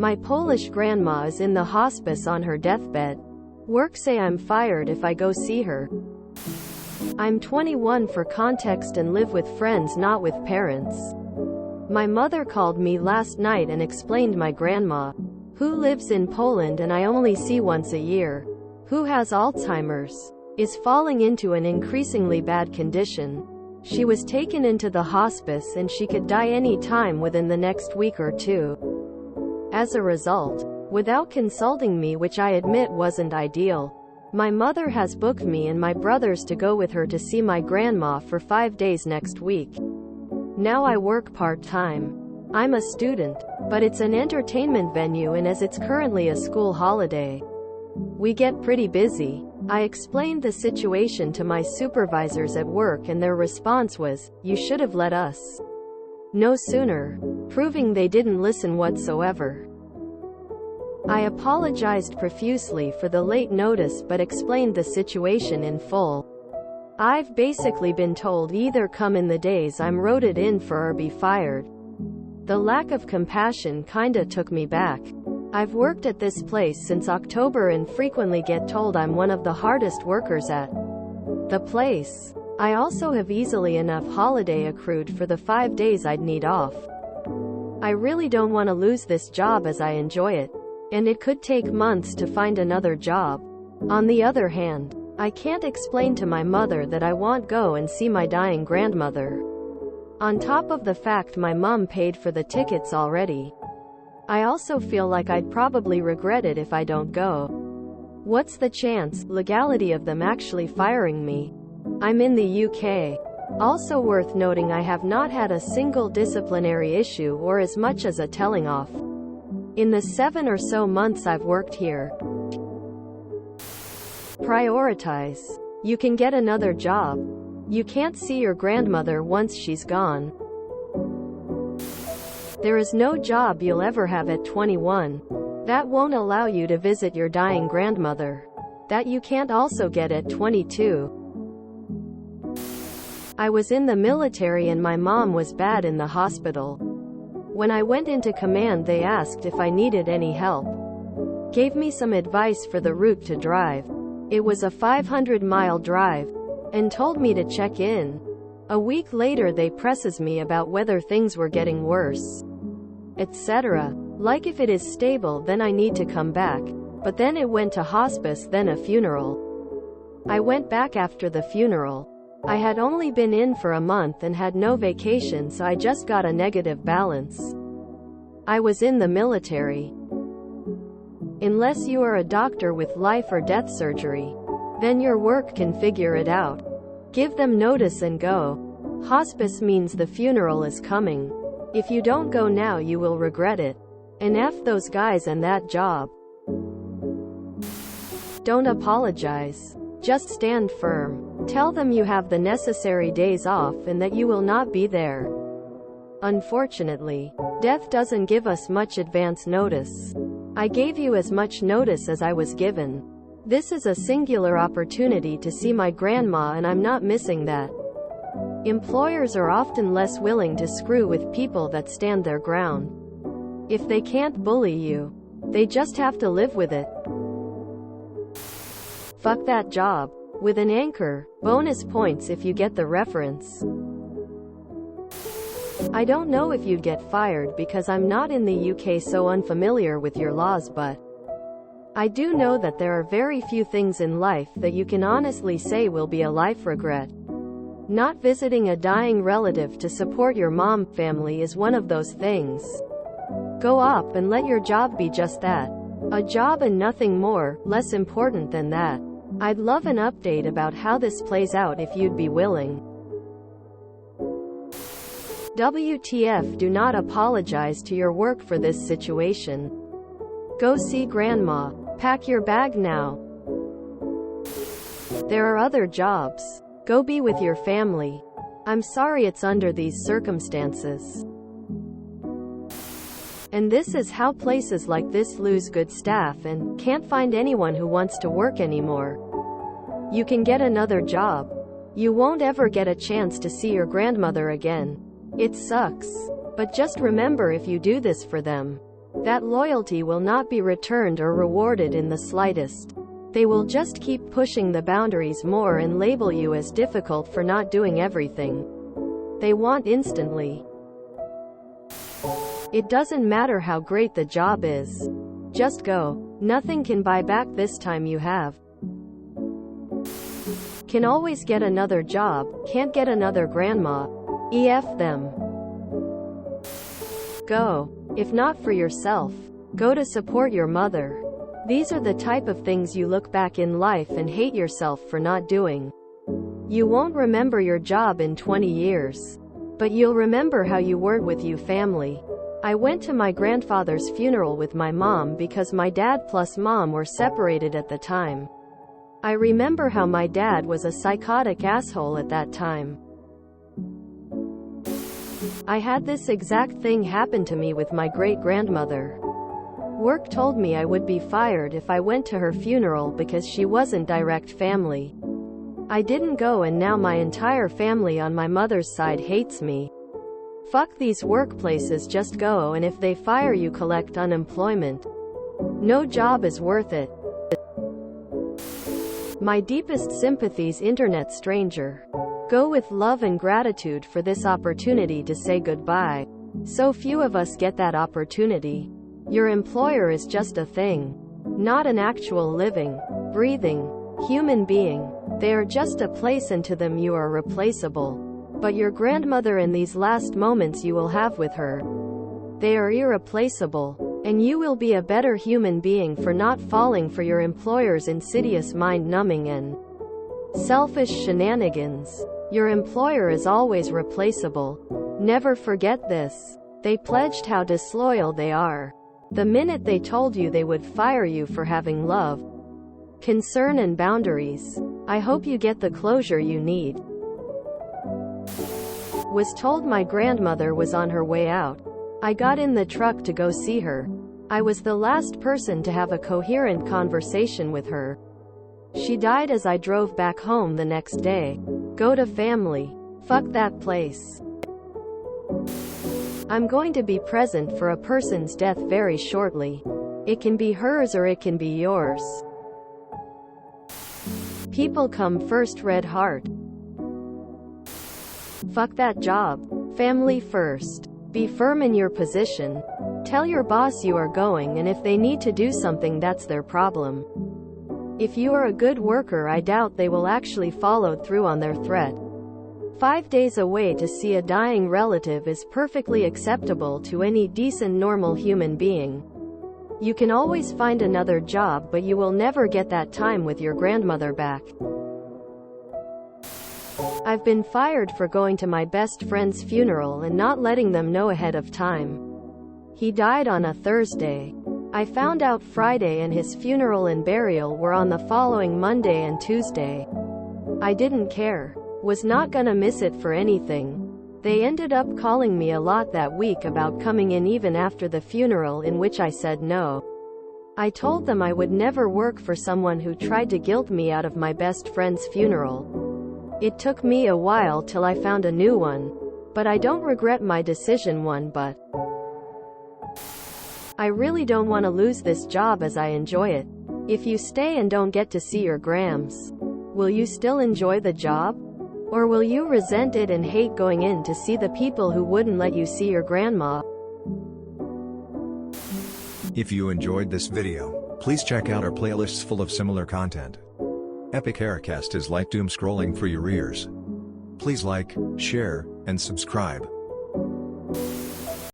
My Polish grandma is in the hospice on her deathbed. Work say I'm fired if I go see her. I'm 21 for context and live with friends, not with parents. My mother called me last night and explained my grandma, who lives in Poland and I only see once a year, who has Alzheimer's, is falling into an increasingly bad condition. She was taken into the hospice and she could die any time within the next week or two. As a result, without consulting me, which I admit wasn't ideal, my mother has booked me and my brothers to go with her to see my grandma for 5 days next week. Now I work part-time. I'm a student, but it's an entertainment venue and as it's currently a school holiday, we get pretty busy. I explained the situation to my supervisors at work and their response was, "You should have let us know sooner," proving they didn't listen whatsoever. I apologized profusely for the late notice but explained the situation in full. I've basically been told either come in the days I'm rotated in for or be fired. The lack of compassion kinda took me back. I've worked at this place since October and frequently get told I'm one of the hardest workers at the place. I also have easily enough holiday accrued for the 5 days I'd need off. I really don't want to lose this job as I enjoy it, and it could take months to find another job. On the other hand, I can't explain to my mother that I won't go and see my dying grandmother. On top of the fact my mom paid for the tickets already. I also feel like I'd probably regret it if I don't go. What's the chance, legality of them actually firing me? I'm in the UK. Also worth noting, I have not had a single disciplinary issue or as much as a telling off in the 7 or so months I've worked here. Prioritize. You can get another job. You can't see your grandmother once she's gone. There is no job you'll ever have at 21 that won't allow you to visit your dying grandmother, that you can't also get at 22. I was in the military and my mom was bad in the hospital. When I went into command they asked if I needed any help. Gave me some advice for the route to drive. It was a 500-mile drive, and told me to check in. A week later they presses me about whether things were getting worse, etc. Like if it is stable then I need to come back. But then it went to hospice, then a funeral. I went back after the funeral. I had only been in for a month and had no vacation, so I just got a negative balance. I was in the military. Unless you are a doctor with life or death surgery, then your work can figure it out. Give them notice and go. Hospice means the funeral is coming. If you don't go now you will regret it. And F those guys and that job. Don't apologize. Just stand firm. Tell them you have the necessary days off and that you will not be there. Unfortunately, death doesn't give us much advance notice. I gave you as much notice as I was given. This is a singular opportunity to see my grandma and I'm not missing that. Employers are often less willing to screw with people that stand their ground. If they can't bully you, they just have to live with it. Fuck that job. With an anchor. Bonus points if you get the reference. I don't know if you'd get fired because I'm not in the UK, so unfamiliar with your laws, but I do know that there are very few things in life that you can honestly say will be a life regret. Not visiting a dying relative to support your mom family is one of those things. Go up and let your job be just that. A job and nothing more, less important than that. I'd love an update about how this plays out if you'd be willing. WTF, do not apologize to your work for this situation. Go see grandma. Pack your bag now. There are other jobs. Go be with your family. I'm sorry it's under these circumstances. And this is how places like this lose good staff and can't find anyone who wants to work anymore. You can get another job. You won't ever get a chance to see your grandmother again. It sucks. But just remember, if you do this for them, That loyalty will not be returned or rewarded in the slightest. They will just keep pushing the boundaries more and label you as difficult for not doing everything they want instantly. It doesn't matter how great the job is. Just go. Nothing can buy back this time you have. Can always get another job, can't get another grandma. EF them. Go. If not for yourself, go to support your mother. These are the type of things you look back in life and hate yourself for not doing. You won't remember your job in 20 years. But you'll remember how you were with your family. I went to my grandfather's funeral with my mom because my dad plus mom were separated at the time. I remember how my dad was a psychotic asshole at that time. I had this exact thing happen to me with my great-grandmother. Work told me I would be fired if I went to her funeral because she wasn't direct family. I didn't go and now my entire family on my mother's side hates me. Fuck these workplaces, just go, and if they fire you, collect unemployment. No job is worth it. My deepest sympathies, internet stranger. Go with love and gratitude for this opportunity to say goodbye. So few of us get that opportunity. Your employer is just a thing, not an actual living, breathing human being. They are just a place, and to them you are replaceable. But your grandmother and these last moments you will have with her, they are irreplaceable. And you will be a better human being for not falling for your employer's insidious mind-numbing and selfish shenanigans. Your employer is always replaceable. Never forget this. They pledged how disloyal they are the minute they told you they would fire you for having love, concern and boundaries. I hope you get the closure you need. Was told my grandmother was on her way out. I got in the truck to go see her. I was the last person to have a coherent conversation with her. She died as I drove back home the next day. Go to family. Fuck that place. I'm going to be present for a person's death very shortly. It can be hers or it can be yours. People come first, red heart. Fuck that job. Family first. Be firm in your position. Tell your boss you are going, and if they need to do something, that's their problem. If you are a good worker, I doubt they will actually follow through on their threat. 5 days away to see a dying relative is perfectly acceptable to any decent normal human being. You can always find another job, but you will never get that time with your grandmother back. I've been fired for going to my best friend's funeral and not letting them know ahead of time. He died on a Thursday. I found out Friday, and his funeral and burial were on the following Monday and Tuesday. I didn't care. Was not gonna miss it for anything. They ended up calling me a lot that week about coming in even after the funeral, in which I said no. I told them I would never work for someone who tried to guilt me out of my best friend's funeral. It took me a while till I found a new one. But I don't regret my decision but I really don't want to lose this job as I enjoy it. If you stay and don't get to see your grams, will you still enjoy the job? Or will you resent it and hate going in to see the people who wouldn't let you see your grandma? If you enjoyed this video, please check out our playlists full of similar content. Epic Aircast is like doom scrolling for your ears. Please like, share, and subscribe.